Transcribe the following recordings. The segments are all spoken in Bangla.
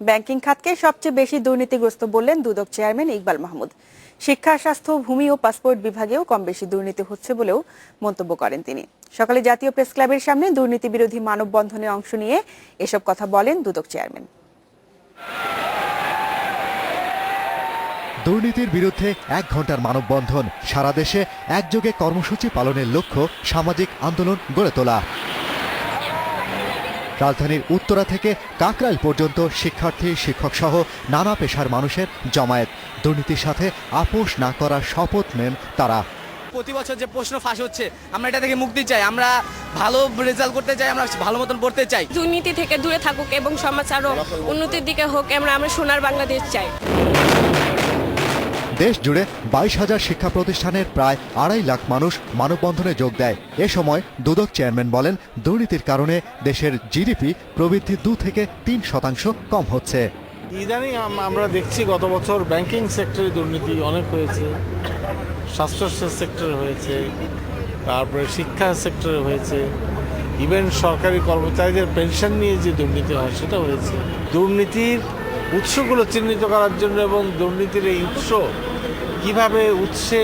ব্যাংকিং খাতকে সবচেয়ে বেশি দুর্নীতিগ্রস্ত বললেন দুদক চেয়ারম্যান ইকবাল মাহমুদ। শিক্ষা, স্বাস্থ্য, ভূমি ও পাসপোর্ট বিভাগেও কম বেশি দুর্নীতি হচ্ছে বলেও মন্তব্য করেন তিনি। সকালে জাতীয় প্রেস ক্লাবের সামনে দুর্নীতি বিরোধী মানববন্ধনে অংশ নিয়ে এসব কথা বলেন দুদক চেয়ারম্যান। দুর্নীতির বিরুদ্ধে 1 ঘন্টার মানববন্ধন, সারা দেশে একযোগে কর্মসূচি পালনের লক্ষ্য সামাজিক আন্দোলন গড়ে তোলা। রাজধানীর উত্তরা থেকে কাকরাইল পর্যন্ত শিক্ষার্থী, শিক্ষক সহ নানা পেশার মানুষের জমায়েত। দুর্নীতির সাথে আপোষ না করার শপথ নেন তারা। প্রতি বছর যে প্রশ্ন ফাঁস হচ্ছে, আমরা এটা থেকে মুক্তি চাই, আমরা ভালো রেজাল্ট করতে চাই, আমরা ভালো মতন পড়তে চাই। দুর্নীতি থেকে দূরে থাকুক এবং সমাজ আরো উন্নতির দিকে হোক, আমরা সোনার বাংলাদেশ চাই। দেশ জুড়ে 22,000 শিক্ষা প্রতিষ্ঠানের প্রায় 2.5 লাখ মানুষ মানববন্ধনে যোগ দেয়। এ সময় দুদক চেয়ারম্যান বলেন, দুর্নীতির কারণে দেশের জিডিপি প্রবৃদ্ধি 2 থেকে 3% কম হচ্ছে। ইদানিং আমরা দেখছি গত বছর ব্যাংকিং সেক্টরে দুর্নীতি অনেক হয়েছে, স্বাস্থ্য সেক্টরে হয়েছে, তারপরে শিক্ষা সেক্টরে হয়েছে, ইভেন সরকারি কর্মচারীদের পেনশন নিয়ে যে দুর্নীতি হয় সেটা হয়েছে। দুর্নীতির উৎসগুলো চিহ্নিত করার জন্য এবং দুর্নীতির এই উৎস কিভাবে উৎসে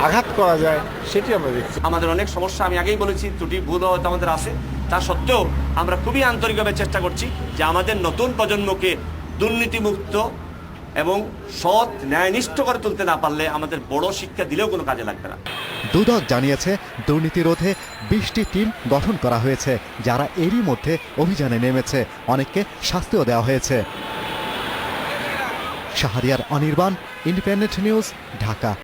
আঘাত করা যায় সেটি আমরা দেখছি। আমাদের অনেক সমস্যা, আমি আগেই বলেছি, ত্রুটি ভুল হয়তো আমাদের আছে, তা সত্ত্বেও আমরা খুবই আন্তরিকভাবে চেষ্টা করছি যে আমাদের নতুন প্রজন্মকে দুর্নীতিমুক্ত এবং সৎ ন্যায়নিষ্ঠ করে তুলতে না পারলে আমাদের বড় শিক্ষা দিলেও কোনো কাজে লাগবে না। দুদক জানিয়েছে, দুর্নীতি রোধে 20টি টিম গঠন করা হয়েছে, যারা এরই মধ্যে অভিযানে নেমেছে। অনেককে শাস্তিও দেওয়া হয়েছে। Shahriar Anirban, independent news, Dhaka.